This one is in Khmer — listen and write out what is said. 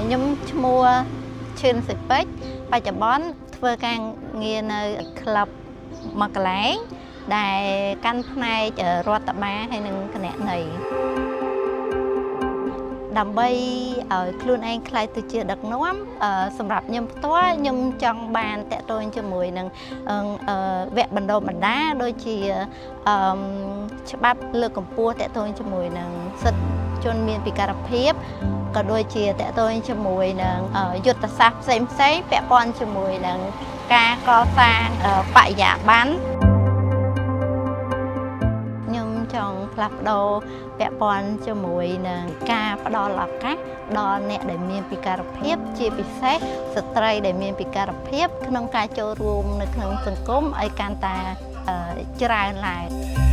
ខ្ញុំឈ្មោះឈឿនសិពេចបច្ចុប្បន្នធ្វើការងារនៅក្លឹបមកកន្លែងដែលកាន់ផ្នែករដ្ឋបាលហើយនិងគណនេយ្យដើម្បីឲ្យខ្លួនឯងខ្លាយទៅជាដឹកនាំសម្រាប់ខ្ញុំផ្ទាល់ខ្ញុំចង់បានតាក់ទងជាមួយនឹងវគ្គបណ្ដុះបណ្ដាលដូចជាច្បាប់លើកកម្ពស់តាក់ទងជាមួយនឹងសិទ្ធិជនមានពិការភាពក៏ដូចជាតាក់ទងជាមួយនឹងយុទ្ធសាស្ត្រផ្សេងៗពាក់ព័ន្ធជាមួយនឹងការកសាងបរិយាបន្នខ្ញុំចង់ផ្លាស់ប្ដូរពាក់ព័ន្ធជាមួយនឹងការផ្ដល់ឱកាសដល់អ្នកដែលមានពិការភាពជាពិសេសស្ត្រីដែលមានពិការភាពក្នុងការចូលរួមនៅក្នុងសង្គមឲ្យកាន់តែច្រើនឡើង